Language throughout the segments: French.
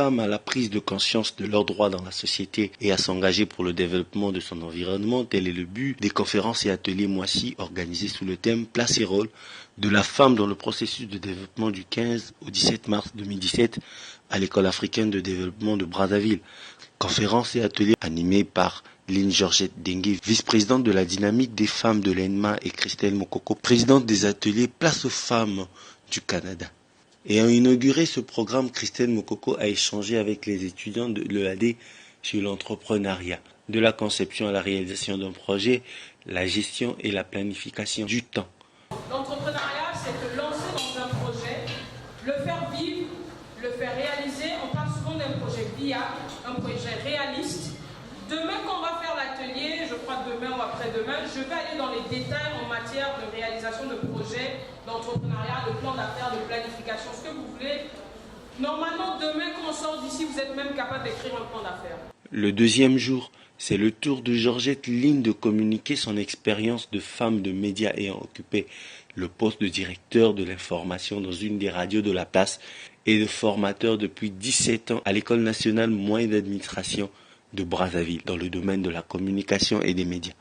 femmes à la prise de conscience de leurs droits dans la société et à s'engager pour le développement de son environnement, tel est le but des conférences et ateliers Moissy organisés sous le thème « Place et rôle de la femme dans le processus de développement » du 15 au 17 mars 2017 à l'École africaine de développement de Brazzaville. Conférences et ateliers animés par Lynn Georgette Dengue, vice-présidente de la dynamique des femmes de l'ENMA, et Christelle Mokoko, présidente des ateliers Place aux femmes du Canada. Ayant inauguré ce programme, Christelle Mokoko a échangé avec les étudiants de l'EAD sur l'entrepreneuriat, de la conception à la réalisation d'un projet, la gestion et la planification du temps. L'entrepreneuriat, c'est te lancer dans un projet, le faire vivre, le faire réaliser. On parle souvent d'un projet viable, un projet réaliste. Demain, quand on va faire l'atelier, je crois demain ou après-demain, je vais aller dans les détails en matière de réalisation de projets, d'entrepreneuriat, de plan d'affaires, de planification, ce que vous voulez. Normalement, demain, quand on sort d'ici, vous êtes même capable d'écrire un plan d'affaires. Le deuxième jour, c'est le tour de Georgette Lynn de communiquer son expérience de femme de médias ayant occupé le poste de directeur de l'information dans une des radios de la place et de formateur depuis 17 ans à l'École nationale moyenne d'administration de Brazzaville dans le domaine de la communication et des médias.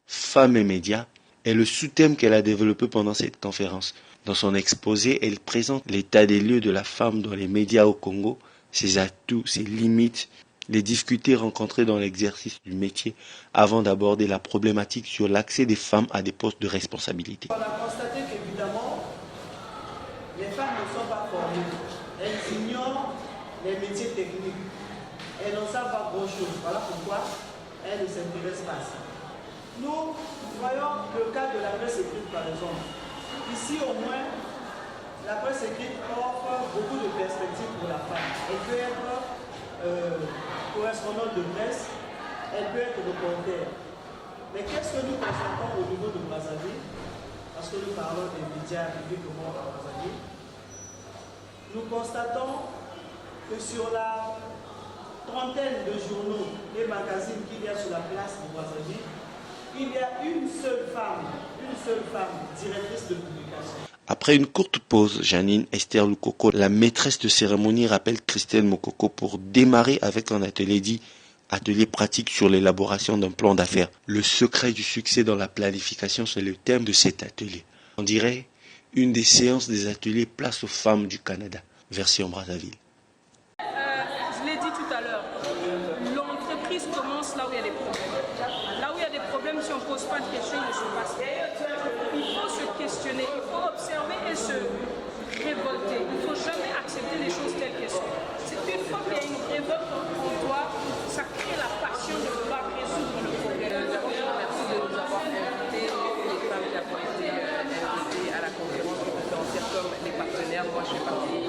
Femmes et médias est le sous-thème qu'elle a développé pendant cette conférence. Dans son exposé, elle présente l'état des lieux de la femme dans les médias au Congo, ses atouts, ses limites, les difficultés rencontrées dans l'exercice du métier avant d'aborder la problématique sur l'accès des femmes à des postes de responsabilité. On a constaté qu'évidemment, les femmes ne sont pas formées. Elles ignorent les métiers techniques. Elles n'en savent pas grand-chose. Voilà pourquoi elles ne s'intéressent pas à ça. Nous voyons le cas de la presse écrite par exemple. Ici au moins, la presse écrite offre beaucoup de perspectives pour la femme. Elle peut être correspondante de presse, elle peut être reporter. Mais qu'est-ce que nous constatons au niveau de Brazzaville? Parce que nous parlons des médias publiquement à Brazzaville. Nous constatons que sur la trentaine de journaux et magazines qu'il y a sur la place de Brazzaville, il y a une seule femme directrice de publication. Après une courte pause, Janine Esther Lukoko, la maîtresse de cérémonie, rappelle Christelle Mokoko pour démarrer avec un atelier dit atelier pratique sur l'élaboration d'un plan d'affaires. Le secret du succès dans la planification, c'est le thème de cet atelier. On dirait une des séances des ateliers Place aux femmes du Canada, version Brazzaville. Je l'ai dit tout à l'heure, l'entreprise commence là où il y a des problèmes. Là où il y a des problèmes, si on ne pose pas de questions, il ne se passe rien. Il faut se questionner, il faut observer et se révolter. Il ne faut jamais accepter les choses telles qu'elles sont. C'est une fois qu'il y a une révolte en toi, ça crée la passion de vouloir résoudre le problème. Merci de nous avoir invités, les femmes qui ont été invitées à la conférence de conférencières comme les partenaires. Moi, je fais partie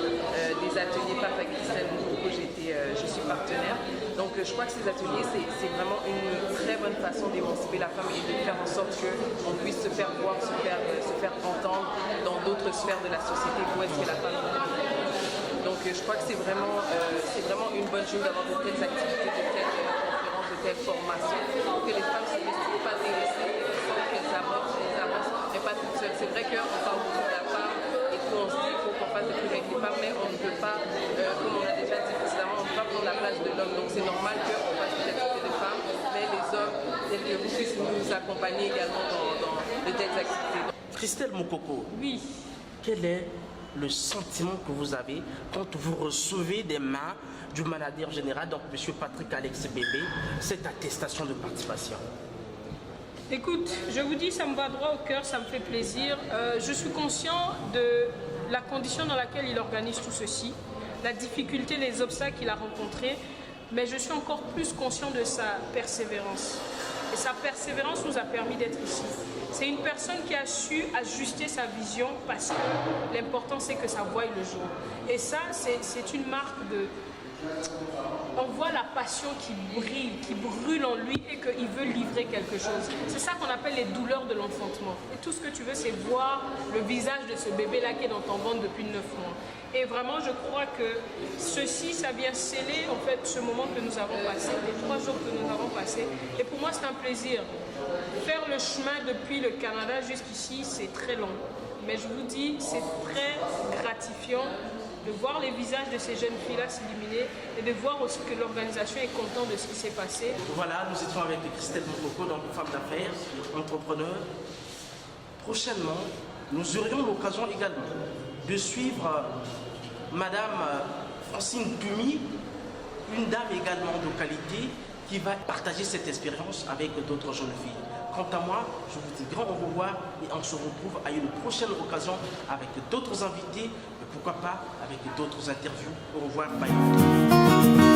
des ateliers Papa Christelle Mokoko, je suis partenaire. Donc, je crois que ces ateliers, c'est vraiment une très bonne façon d'émanciper la femme et de faire en sorte qu'on puisse se faire voir, se faire entendre dans d'autres sphères de la société où est-ce que la femme est. Donc, je crois que c'est vraiment une bonne chose d'avoir de telles activités, de telles conférences, de telles formations, pour que les femmes ne se laissent pas délaisser, qu'elles avancent, mais pas toutes seules. C'est vrai qu'on parle beaucoup de la femme et qu'on se dit qu'il faut qu'on fasse des trucs avec les femmes, mais on ne peut pas, comme on a déjà dit précédemment, on ne peut pas prendre la place de l'homme. Donc c'est normal qu'on fasse des activités de femmes, mais les hommes, tels que vous, puissent nous accompagner également dans de telles activités. Christelle Mokoko, Oui. quel est le sentiment que vous avez quand vous recevez des mains du manager général, donc M. Patrick Alex Bébé, cette attestation de participation? Écoute, je vous dis, ça me va droit au cœur, ça me fait plaisir. Je suis conscient de la condition dans laquelle il organise tout ceci, la difficulté, les obstacles qu'il a rencontrés, mais je suis encore plus conscient de sa persévérance. Et sa persévérance nous a permis d'être ici. C'est une personne qui a su ajuster sa vision parce que l'important c'est que ça voie le jour. Et ça, c'est une marque de... On voit la passion qui brûle en lui et qu'il veut livrer quelque chose. C'est ça qu'on appelle les douleurs de l'enfantement. Et tout ce que tu veux, c'est voir le visage de ce bébé-là qui est dans ton ventre depuis 9 mois. Et vraiment, je crois que ceci, ça vient sceller en fait ce moment que nous avons passé, les 3 jours que nous avons passés. Et pour moi, c'est un plaisir. Faire le chemin depuis le Canada jusqu'ici, c'est très long. Mais je vous dis, c'est très gratifiant de voir les visages de ces jeunes filles-là s'illuminer et de voir aussi que l'organisation est contente de ce qui s'est passé. Voilà, nous étions avec Christelle Mokoko, donc femme d'affaires, entrepreneur. Prochainement, nous aurions l'occasion également de suivre Madame Francine Pumi, une dame également de qualité qui va partager cette expérience avec d'autres jeunes filles. Quant à moi, je vous dis grand au revoir et on se retrouve à une prochaine occasion avec d'autres invités, et pourquoi pas avec d'autres interviews. Au revoir, bye.